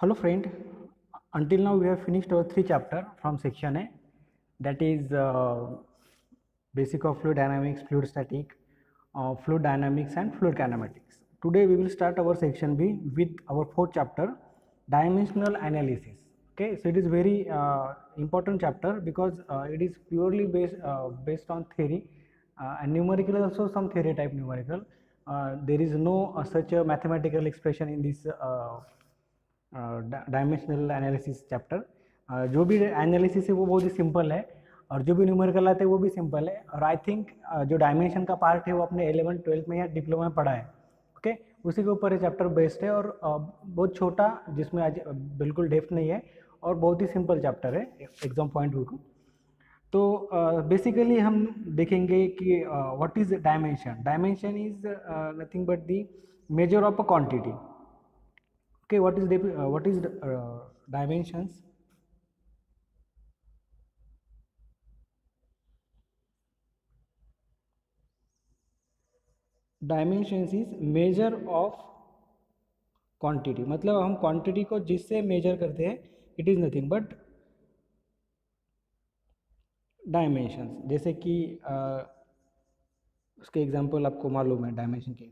Hello friend, until now we have finished our three chapter from section A, that is basic of fluid dynamics, fluid static, fluid dynamics and fluid kinematics. Today we will start our section B with our fourth chapter, dimensional analysis. Okay, so it is very important chapter because it is purely based on theory and numerical is also some theory type numerical. There is no such a mathematical expression in this dimensional analysis chapter. जो भी analysis है वो बहुत ही simple है और जो भी numerical आता है वो भी सिंपल है और आई थिंक जो डायमेंशन का पार्ट है वो अपने 11th 12th में या डिप्लोमा में पढ़ा है. ओके, उसी के ऊपर ये चैप्टर बेस्ड है और बहुत छोटा जिसमें आज बिल्कुल डेप्थ नहीं है और बहुत ही सिंपल चैप्टर है एग्जाम पॉइंट व्यू को. तो बेसिकली हम देखेंगे कि what is dimension. Dimension is nothing but the measure of a quantity. Okay, what is dimensions? Dimensions is measure of quantity. मतलब हम क्वांटिटी को जिससे मेजर करते हैं it is nothing but dimensions. जैसे कि उसके एग्जांपल आपको मालूम है डायमेंशन के.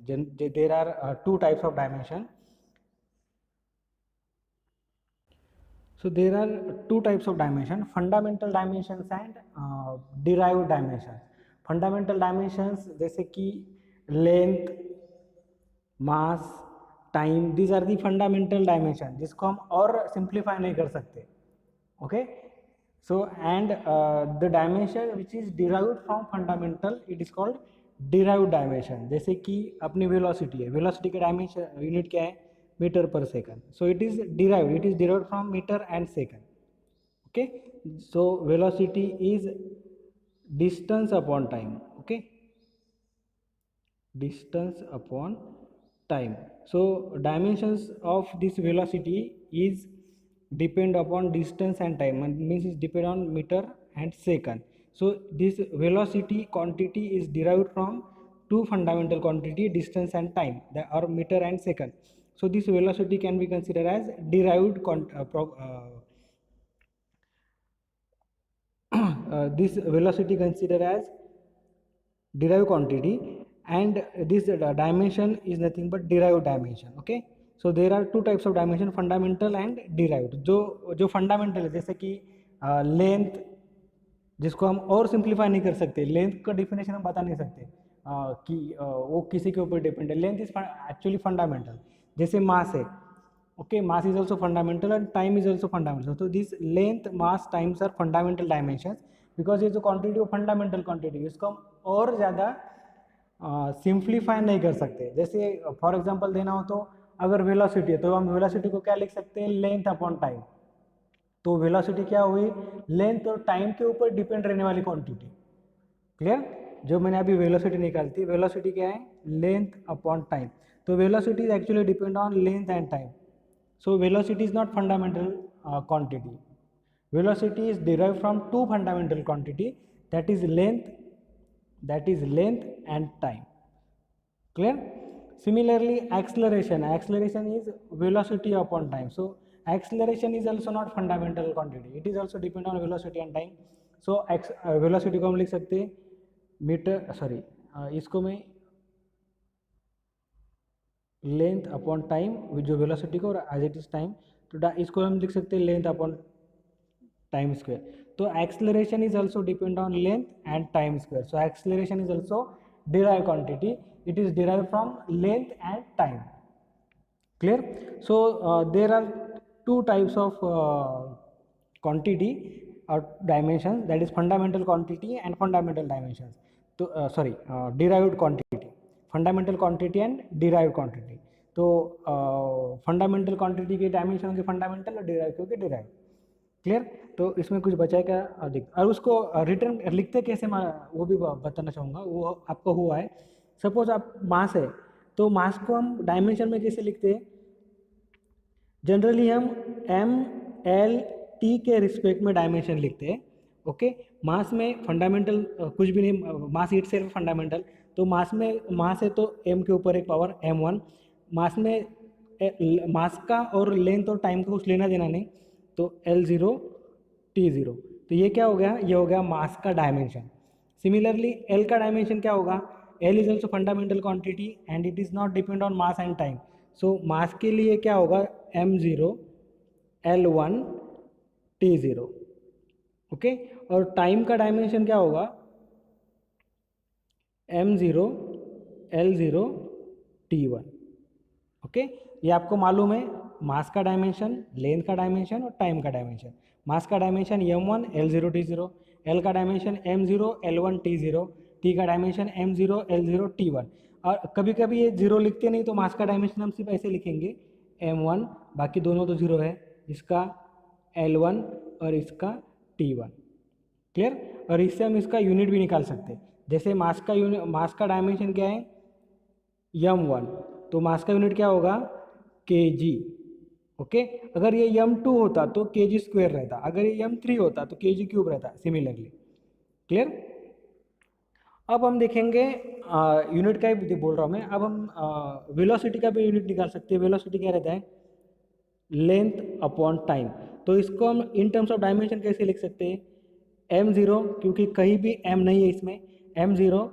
There are two types of dimension. So there are two types of dimension, fundamental dimensions and derived dimensions. Fundamental dimensions जैसे कि length, mass, time, these are the fundamental dimension जिसको हम और simplify नहीं कर सकते. Okay, so and the dimension which is derived from fundamental, it is called derived dimension. जैसे कि अपनी velocity है, velocity का dimension unit क्या है, meter per second. So it is derived from meter and second. Okay, so velocity is distance upon time. Okay, distance upon time. So dimensions of this velocity is depend upon distance and time, and means it depend on meter and second. So this velocity quantity is derived from two fundamental quantity, distance and time, that are meter and second. So this velocity can be considered as derived this velocity considered as derived quantity, and this dimension is nothing but derived dimension. Okay, so there are two types of dimension, fundamental and derived. जो fundamental है जैसे कि length, जिसको हम और simplify नहीं कर सकते. लेंथ का डिफिनेशन हम बता नहीं सकते कि वो किसी के ऊपर डिपेंड है. Length is actually fundamental. जैसे मास है, okay, mass is also fundamental and time is also fundamental. तो this length, mass, times are fundamental dimensions because ये जो क्वांटिटी वो फंडामेंटल क्वांटिटी, इसको हम और ज़्यादा सिंप्लीफाई नहीं कर सकते. जैसे फॉर एग्जांपल देना हो तो अगर वेलोसिटी है तो हम वेलोसिटी को क्या लिख सकते हैं, लेंथ अपॉन टाइम. तो वेलोसिटी क्या हुई, लेंथ और टाइम के ऊपर डिपेंड रहने वाली क्वांटिटी. क्लियर. जो मैंने अभी वेलोसिटी निकाली थी, वेलोसिटी क्या है, लेंथ अपॉन टाइम. तो velocity is actually depend on length and time. So velocity is not fundamental quantity. Velocity is derived from two fundamental quantity, that is length and time. Clear. Similarly acceleration is velocity upon time. So acceleration is also not fundamental quantity, it is also depend on velocity and time. So velocity को हम लिख सकते हैं metre, इसको मैं length upon time जो velocity को, और एज इट इज टाइम, तो इसको हम लिख सकते हैं लेंथ अपॉन टाइम स्क्वायर. तो acceleration is also depend on length and time square. So acceleration is also derived quantity, it is derived from length and time. Clear. So there are two types of quantity or dimensions, that is fundamental quantity and fundamental dimensions. तो derived quantity, fundamental quantity and derived quantity. तो fundamental quantity के dimension होंगे fundamental और derived होंगे derived. Clear. तो इसमें कुछ बचा है क्या, अधिक, और उसको रिटर्न लिखते कैसे वो भी बताना चाहूँगा. वो आपको हुआ है, सपोज आप मास है तो मास को हम डायमेंशन में कैसे लिखते हैं, जनरली हम एम एल टी के रिस्पेक्ट में डायमेंशन लिखते हैं. ओके, मास में फंडामेंटल कुछ भी नहीं, मास इट सेल्फ फंडामेंटल. तो मास में मास है तो एम के ऊपर एक पावर m1, मास में मास का और लेंथ और टाइम का कुछ लेना देना नहीं, तो L0 T0, तो ये क्या हो गया, ये हो गया मास का डायमेंशन। सिमिलरली L का डायमेंशन क्या होगा, L is also fundamental quantity and it is not depend on mass and time. So mass के लिए क्या होगा, M0 L1 T0, ओके। और टाइम का डायमेंशन क्या होगा, M0 L0 T1, ओके। ये आपको मालूम है, मास का डायमेंशन, लेंथ का डायमेंशन और टाइम का डायमेंशन। मास का dimension M1 L0 T0, L का dimension M0 L1 T0, T का डायमेंशन M0 L0 T1। और कभी कभी ये जीरो लिखते नहीं, तो मास का डायमेंशन हम सिर्फ ऐसे लिखेंगे M1, बाकी दोनों तो जीरो है, इसका L1 और इसका T1, क्लियर। और इससे हम इसका यूनिट भी निकाल सकते हैं। जैसे मास का डायमेंशन क्या है, M1, तो मास का यूनिट क्या होगा, kg, ओके। अगर ये M2 होता तो kg स्क्वायर रहता, अगर ये M3 होता तो kg क्यूब रहता, सिमिलरली, क्लियर। अब हम देखेंगे यूनिट का ही बोल रहा हूँ मैं, अब हम वेलोसिटी का भी यूनिट निकाल सकते हैं। वेलोसिटी क्या रहता है, लेंथ अपॉन टाइम। तो इसको हम इन टर्म्स ऑफ डायमेंशन कैसे लिख सकते हैं, M0, क्योंकि कहीं भी M नहीं है इसमें, M0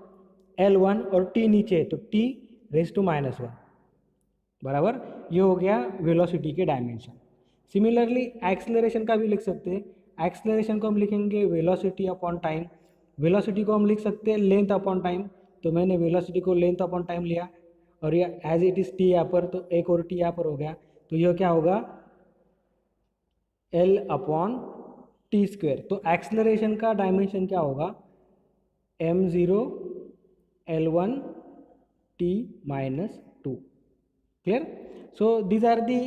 L1 और T नीचे है, तो T⁻⁻1 बराबर, ये हो गया वेलोसिटी के डायमेंशन। सिमिलरली एक्सेलरेशन का भी लिख सकते हैं। एक्सेलरेशन को हम लिखेंगे वेलोसिटी अपॉन टाइम। वेलोसिटी को हम लिख सकते हैं लेंथ अपॉन टाइम, तो मैंने वेलोसिटी को लेंथ अपॉन टाइम लिया, और ये एज इट इज़ टी यहाँ पर, तो एक और टी यहाँ पर हो गया, तो यह क्या होगा, L अपॉन टी स्क्वेयर। तो एक्सेलरेशन का डायमेंशन क्या होगा, M0 L1 T-2, clear. So these are the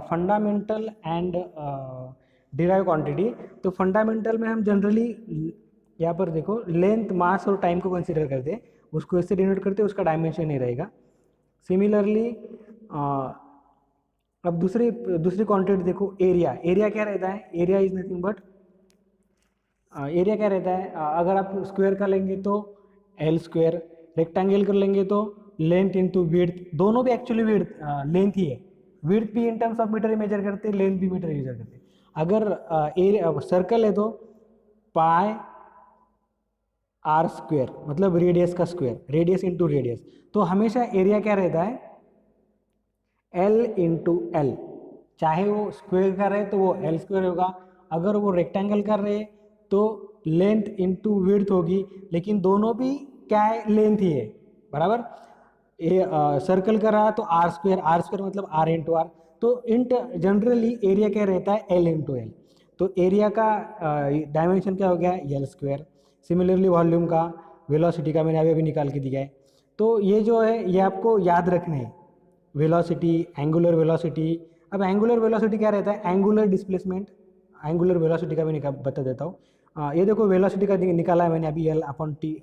fundamental and derived quantity. तो फंडामेंटल में हम जनरली यहाँ पर देखो लेंथ, मास और टाइम को कंसिडर करते हैं, उसको इससे डिनोट करते हैं, उसका डायमेंशन नहीं रहेगा। सिमिलरली अब दूसरी क्वांटिटी देखो, एरिया। एरिया क्या रहता है, area is nothing but, area क्या रहता है, अगर आप स्क्वायर का लेंगे तो L स्क्वायर, रेक्टेंगल कर लेंगे तो लेंथ इंटू विड्थ, दोनों भी एक्चुअली विड्थ लेंथ ही है। विड्थ भी in terms of metre major करते हैं, लेंथ भी मीटर मेजर करते हैं। अगर एरिया सर्कल है तो पाई R स्क्वायर, मतलब रेडियस का स्क्वायर, रेडियस इंटू रेडियस। तो हमेशा एरिया क्या रहता है, L इंटू एल, चाहे वो स्क्वायर कर रहे तो वो L स्क्वायर होगा, अगर वो रेक्टेंगल कर रहे तो लेंथ इंटू विड्थ होगी, लेकिन दोनों भी क्या है, लेंथ ही है, बराबर। सर्कल कर रहा तो R स्क्वायर मतलब R इंटू आर। तो जनरली एरिया क्या रहता है, L इंटू एल। तो एरिया का डायमेंशन क्या हो गया, L स्क्वायर। सिमिलरली वॉल्यूम का, वेलोसिटी का मैंने अभी निकाल के दिया है। तो ये जो है ये आपको याद रखना है, वेलोसिटी, एंगुलर वेलोसिटी। अब एंगुलर वेलोसिटी क्या रहता है, एंगुलर डिस्प्लेसमेंट। एंगुलर वेलोसिटी का भी बता देता हूँ। ये देखो वेलोसिटी का निकाला है मैंने अभी, L upon T,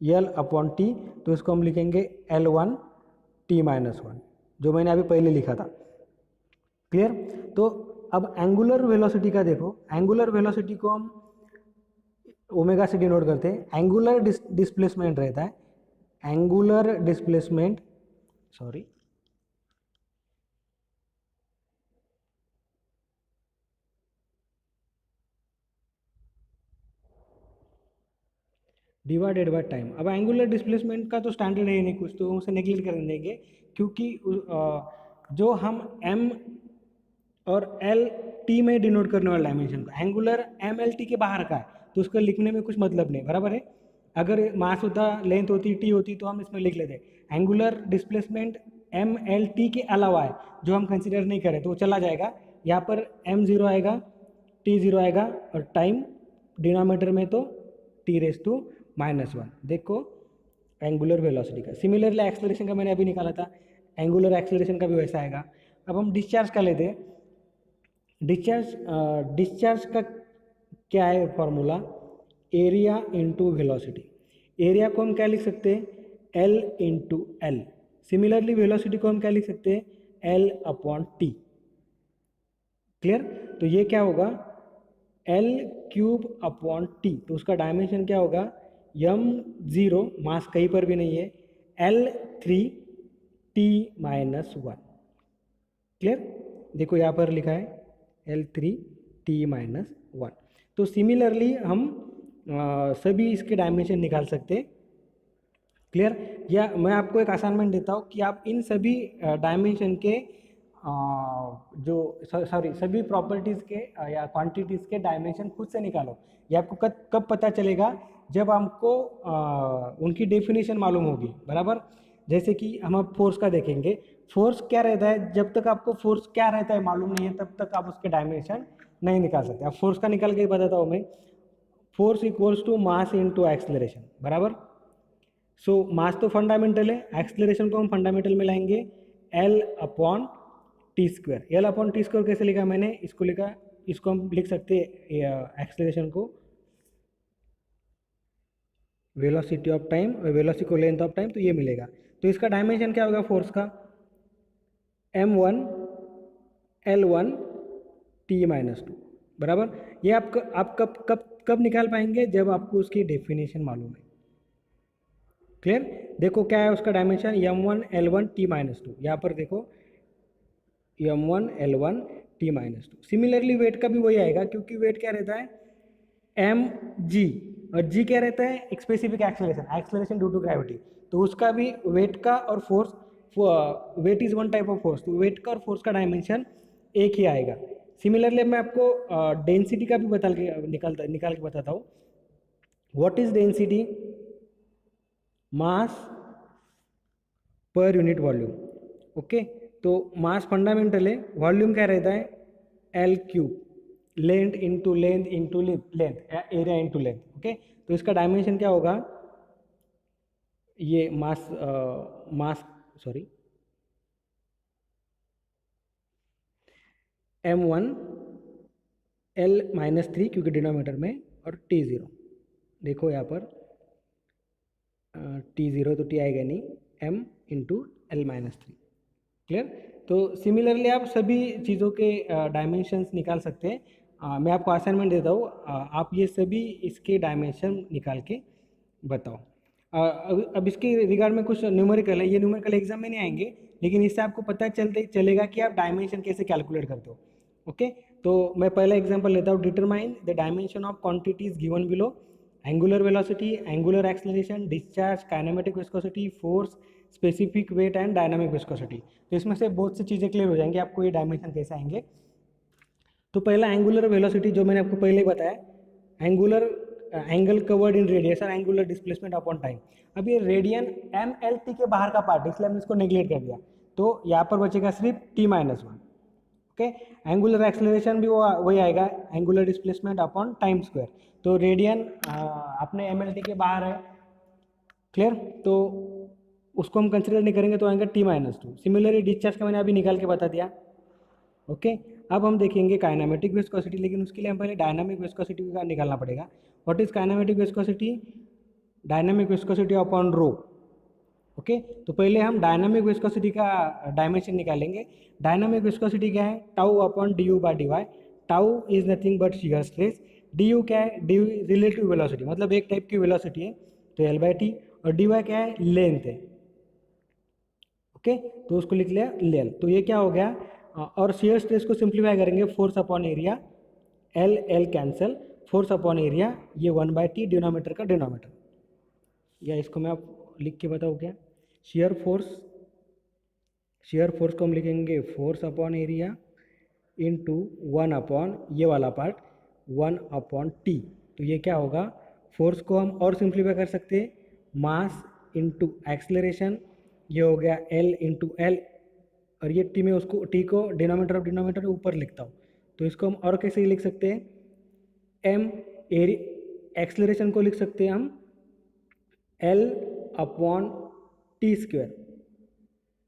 L upon T, तो इसको हम लिखेंगे L1 T-1, जो मैंने अभी पहले लिखा था, क्लियर। तो अब एंगुलर वेलोसिटी का देखो, एंगुलर वेलोसिटी को हम ओमेगा से डिनोट करते हैं। एंगुलर डिस्प्लेसमेंट रहता है, angular displacement, sorry, divided by time. अब एंगुलर डिस्प्लेसमेंट का तो स्टैंडर्ड है नहीं कुछ, तो उसे नेग्लेक्ट कर देंगे, क्योंकि जो हम M और L T में डिनोट करने वाला डायमेंशन का, एंगुलर MLT के बाहर का है, तो उसको लिखने में कुछ मतलब नहीं, बराबर है। अगर मास होता, लेंथ होती, T होती, तो हम इसमें लिख लेते। एंगुलर डिस्प्लेसमेंट MLT के अलावा है, जो हम कंसिडर नहीं करें, तो वो चला जाएगा। यहाँ पर M0 आएगा, T0 आएगा, और टाइम डिनोमिनेटर में तो T⁻⁻1। देखो एंगुलर वेलोसिटी का। सिमिलरली एक्सेलरेशन का मैंने अभी निकाला था, एंगुलर एक्सेलरेशन का भी वैसा आएगा। अब हम डिस्चार्ज का लेते हैं। डिस्चार्ज का क्या है formula, area into velocity. Area को हम क्या लिख सकते हैं, L into L. Similarly velocity को हम क्या लिख सकते हैं, L अपॉन टी, क्लियर। तो ये क्या होगा, L³ अपॉन टी, तो उसका डायमेंशन क्या होगा, M0, मास कहीं पर भी नहीं है, L3 T-1, क्लियर, देखो यहाँ पर लिखा है L3T-1। तो सिमिलरली हम सभी इसके डायमेंशन निकाल सकते हैं। क्लियर, या मैं आपको एक असाइनमेंट देता हूँ कि आप इन सभी डायमेंशन के जो सॉरी सभी प्रॉपर्टीज़ के या क्वांटिटीज़ के डायमेंशन खुद से निकालो। ये आपको कब पता चलेगा, जब हमको उनकी डेफिनेशन मालूम होगी, बराबर। जैसे कि हम अब फोर्स का देखेंगे, फोर्स क्या रहता है, जब तक आपको फोर्स क्या रहता है मालूम नहीं है तब तक आप उसके डायमेंशन नहीं निकाल सकते। अब फोर्स का निकाल के बताता हूँ मैं। Force equals to mass into acceleration, बराबर। सो मास तो फंडामेंटल है, एक्सेलरेशन को हम फंडामेंटल में लाएंगे L upon T square. L upon T square कैसे लिखा मैंने, इसको लिखा, इसको हम लिख सकते हैं एक्सेलरेशन को वेलोसिटी ऑफ टाइम और वेलोसिटी को लेंथ ऑफ टाइम, तो ये मिलेगा। तो इसका डायमेंशन क्या होगा फोर्स का, m1 L1 T-2, बराबर। ये आप कब कब कब निकाल पाएंगे, जब आपको उसकी डेफिनेशन मालूम है। क्लियर, देखो क्या है उसका डायमेंशन, m1 L1 T-2। यहाँ पर देखो m1 L1 T-2। Similarly wait का भी वही आएगा, क्योंकि वेट क्या रहता है mg, और g क्या रहता है एक specific acceleration due to gravity. तो उसका भी वेट का और force, weight is one type of force, तो वेट का और फोर्स का डायमेंशन एक ही आएगा। सिमिलरली मैं आपको डेंसिटी का भी निकाल के बताता हूँ। What is density, mass per unit volume. Okay, तो मास फंडामेंटल है, वॉल्यूम क्या रहता है L3, length into length into length, area into length. Okay, तो इसका डायमेंशन क्या होगा, ये मास सॉरी m1 L-3 क्योंकि डिनोमीटर में, और T0 देखो यहाँ पर T0 तो T आएगा नहीं, m इंटू L-3। क्लियर, तो सिमिलरली आप सभी चीज़ों के डायमेंशंस निकाल सकते हैं। मैं आपको असाइनमेंट देता हूँ, आप ये सभी इसके डायमेंशन निकाल के बताओ। अब इसके रिगार्ड में कुछ न्यूमेरिकल है, ये न्यूमेरिकल एग्जाम में नहीं आएंगे, लेकिन इससे आपको पता चलेगा कि आप डायमेंशन कैसे कैलकुलेट करते हो। ओके, तो मैं पहला एग्जांपल लेता हूँ, determine the dimension of quantities given below, angular velocity, angular acceleration, discharge, kinematic viscosity, force, specific weight and dynamic viscosity. तो इसमें से बहुत सी चीज़ें क्लियर हो जाएंगी, आपको ये डायमेंशन कैसे आएंगे। तो पहला एंगुलर वेलोसिटी, जो मैंने आपको पहले ही बताया, angular angle covered in radius और एंगुलर डिस्प्लेसमेंट अपॉन टाइम। अब ये रेडियन MLT के बाहर का पार्ट, इसलिए हमने इसको नेग्लेक्ट कर दिया, तो यहाँ पर बचेगा सिर्फ T-1। ओके, एंगुलर एक्सेलरेशन भी वो वही आएगा, angular displacement upon time square. तो रेडियन अपने MLT के बाहर है, क्लियर, तो उसको हम कंसिडर नहीं करेंगे, तो आएगा T-2। सिमिलरली डिस्चार्ज का मैंने अभी निकाल के बता दिया। ओके, अब हम देखेंगे काइनेमेटिक विस्कोसिटी, लेकिन उसके लिए हम पहले डायनामिक विस्कोसिटी का निकालना पड़ेगा। What is kinematic viscosity, dynamic viscosity upon rho. Okay, तो पहले हम डायनामिक विस्कोसिटी का डायमेंशन निकालेंगे। डायनामिक विस्कोसिटी क्या है, tau upon d u by d y. Tau is nothing but shear stress, d u क्या है, डी यू रिलेटिव वेलोसिटी, मतलब एक टाइप की वेलोसिटी है, तो L बाई टी, और डी वाई क्या है, लेंथ है। ओके, तो उसको लिख लिया लेल, तो ये क्या हो गया, और शियर स्ट्रेस को सिंप्लीफाई करेंगे, force upon area, L L cancel, force upon area, ये 1/t डिनोमीटर का डिनोमीटर, या इसको मैं आप लिख के बताऊँ क्या, शियर फोर्स को हम लिखेंगे force upon area into 1 upon ये वाला पार्ट 1 अपॉन टी। तो ये क्या होगा, फोर्स को हम और सिंप्लीफाई कर सकते हैं, मास इंटू एक्सलरेशन, ये हो गया L इंटू एल, और ये टी में उसको टी को डिनोमीटर ऑफ डिनोमीटर ऊपर लिखता हूँ, तो इसको हम और कैसे लिख सकते हैं, m एक्सलरेशन को लिख सकते हैं हम L upon T square,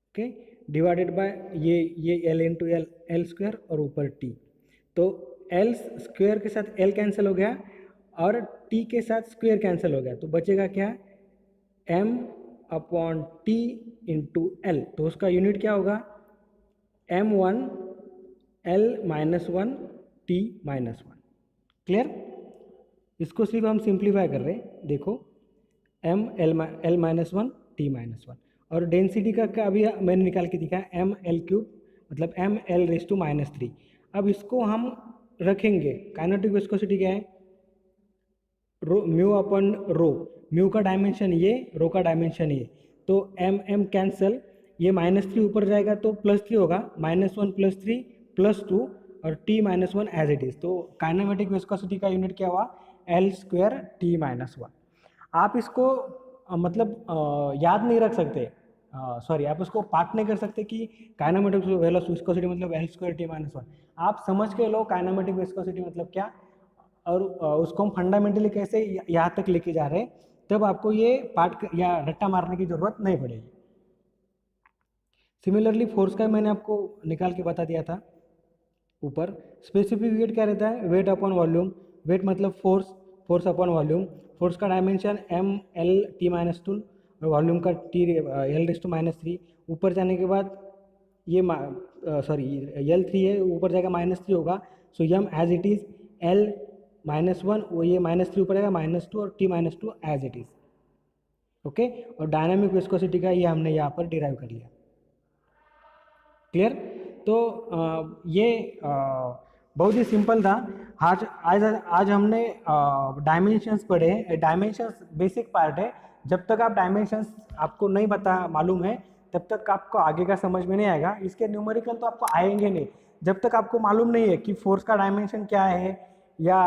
okay, divided by ये L इंटू एल स्क्वायर और ऊपर टी। तो L स्क्वायर के साथ L कैंसिल हो गया और T के साथ स्क्वायर कैंसिल हो गया, तो बचेगा क्या, m upon T into L. तो उसका यूनिट क्या होगा, m1 L-1 T-1। क्लियर, इसको सिर्फ हम सिंप्लीफाई कर रहे हैं, देखो m L-1 T-1। और डेंसिटी का अभी मैंने निकाल के दिखा, m L3 मतलब एम एल रेस टू -3। अब इसको हम रखेंगे, काइनेटिक विस्कोसिटी क्या है, रो म्यू अपन रो, म्यू का डायमेंशन ये, रो का डायमेंशन ये, तो एम एम कैंसल, ये -3 ऊपर जाएगा तो +3 होगा, -1 + 3 +2 और t -1 एज इट इज़। तो काइनेमेटिक विस्कोसिटी का यूनिट क्या हुआ, L² t -1। आप इसको मतलब याद नहीं रख सकते, सॉरी आप उसको पार्ट नहीं कर सकते कि काइनेमेटिक विस्कोसिटी मतलब L² t -1। आप समझ के लो काइनेमेटिक विस्कोसिटी मतलब क्या, और उसको हम फंडामेंटली कैसे यहाँ तक लेके जा रहे हैं, तब आपको ये पार्ट या रट्टा मारने की जरूरत नहीं पड़ेगी। सिमिलरली फोर्स का मैंने आपको निकाल के बता दिया था ऊपर। स्पेसिफिक वेट क्या रहता है, वेट अपॉन वॉल्यूम, वेट मतलब force, force upon volume, force का डायमेंशन m/l t-2 और वॉल्यूम का L/-3। ऊपर जाने के बाद ये सॉरी L3 है, ऊपर जाएगा -3 होगा, so m as it is L-1, वो ये -3 ऊपर जाएगा -2 और t-2 as it is. Okay, और डायनामिक विस्कोसिटी का ये हमने यहाँ पर डिराइव कर लिया। क्लियर। तो ये बहुत ही सिंपल था। आज हमने डायमेंशंस पढ़े हैं। डायमेंशंस बेसिक पार्ट है, जब तक आप डायमेंशंस आपको नहीं मालूम है तब तक आपको आगे का समझ में नहीं आएगा। इसके न्यूमेरिकल तो आपको आएंगे नहीं जब तक आपको मालूम नहीं है कि फोर्स का डायमेंशन क्या है, या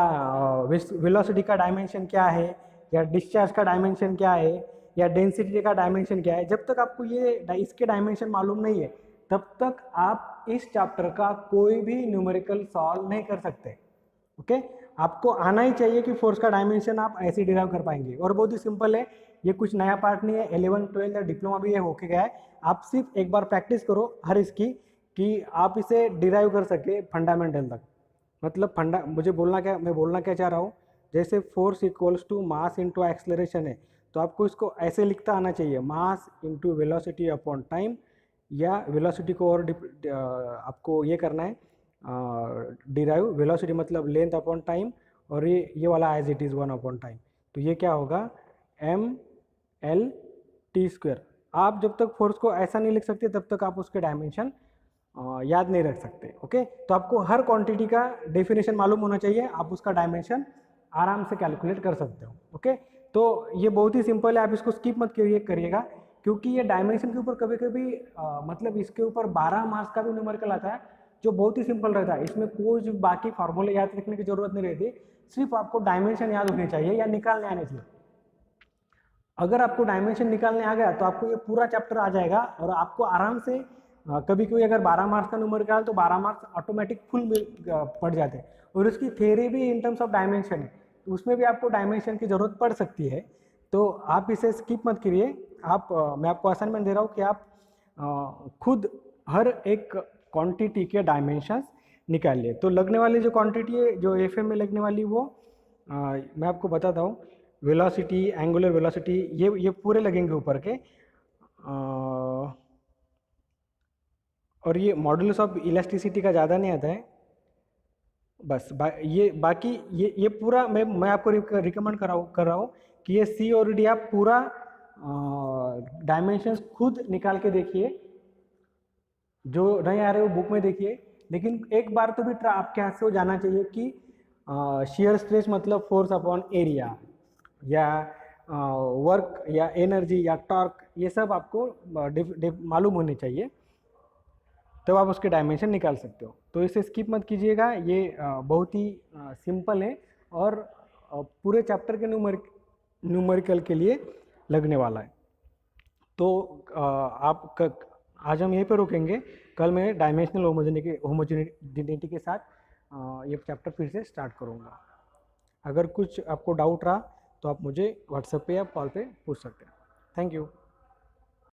वेलोसिटी का डायमेंशन क्या है, या डिस्चार्ज का डायमेंशन क्या है, या डेंसिटी का डायमेंशन क्या है। जब तक आपको ये इसके डायमेंशन मालूम नहीं है तब तक आप इस चैप्टर का कोई भी न्यूमेरिकल सॉल्व नहीं कर सकते। ओके, आपको आना ही चाहिए कि फोर्स का डायमेंशन आप ऐसे डिराइव कर पाएंगे। और बहुत ही सिंपल है, ये कुछ नया पार्ट नहीं है, 11, 12 या डिप्लोमा भी ये होके गया है। आप सिर्फ एक बार प्रैक्टिस करो हर इसकी, कि आप इसे डिराइव कर सके फंडामेंटल तक। मतलब मैं बोलना क्या चाह रहा हूँ, जैसे force equals to mass into acceleration है, तो आपको इसको ऐसे लिखता आना चाहिए, mass into velocity upon time, या वेलोसिटी को और आपको ये करना है डिराइव, वेलोसिटी मतलब लेंथ अपॉन टाइम, और ये वाला as it is 1 upon time. तो ये क्या होगा, m/l/t²। आप जब तक फोर्स को ऐसा नहीं लिख सकते तब तक आप उसके डायमेंशन याद नहीं रख सकते। ओके, तो आपको हर क्वांटिटी का डेफिनेशन मालूम होना चाहिए, आप उसका डायमेंशन आराम से कैलकुलेट कर सकते हो। ओके, तो ये बहुत ही सिंपल है, आप इसको स्किप मत करिएगा, क्योंकि ये डायमेंशन के ऊपर कभी कभी मतलब इसके ऊपर 12 मार्क्स का भी न्यूमेरिकल आता है, जो बहुत ही सिंपल रहता है। इसमें कोई बाकी फार्मूले याद रखने की जरूरत नहीं रहती, सिर्फ आपको डायमेंशन याद होने चाहिए या निकालने आने चाहिए। अगर आपको डायमेंशन निकालने आ गया तो आपको ये पूरा चैप्टर आ जाएगा, और आपको आराम से कभी कोई अगर 12 मार्क्स का न्यूमेरिकल तो 12 मार्क्स ऑटोमेटिक फुल पड़ जाते हैं। और उसकी थ्योरी भी इन टर्म्स ऑफ डायमेंशन है, तो उसमें भी आपको डायमेंशन की जरूरत पड़ सकती है। तो आप इसे स्किप मत करिए। मैं आपको असाइनमेंट दे रहा हूँ कि आप खुद हर एक क्वांटिटी के डायमेंशंस निकालिए। तो लगने वाली जो क्वांटिटी है, जो एफएम में लगने वाली, वो मैं आपको बताता हूँ। वेलोसिटी, एंगुलर वेलोसिटी, ये पूरे लगेंगे ऊपर के, और ये मॉडुलस ऑफ इलास्टिसिटी का ज़्यादा नहीं आता है। बस बाकी ये पूरा मैं आपको रिकमेंड कर रहा हूँ कि ये सी और डी आप पूरा डायमेंशंस खुद निकाल के देखिए। जो नहीं आ रहे वो बुक में देखिए, लेकिन एक बार तो भी आपके हाथ से वो जाना चाहिए कि शियर स्ट्रेस मतलब फोर्स अपॉन एरिया, या वर्क या एनर्जी या टॉर्क, ये सब आपको मालूम होने चाहिए, तब आप उसके डायमेंशन निकाल सकते हो। तो इसे स्किप मत कीजिएगा, ये बहुत ही सिंपल है, और पूरे चैप्टर के न्यूमेरिकल के लिए लगने वाला है। तो आज हम यहीं पर रुकेंगे, कल मैं डायमेंशनल होमोजेनिटी के साथ ये चैप्टर फिर से स्टार्ट करूँगा। अगर कुछ आपको डाउट रहा तो आप मुझे व्हाट्सएप पे या कॉल पे पूछ सकते हैं। Thank you.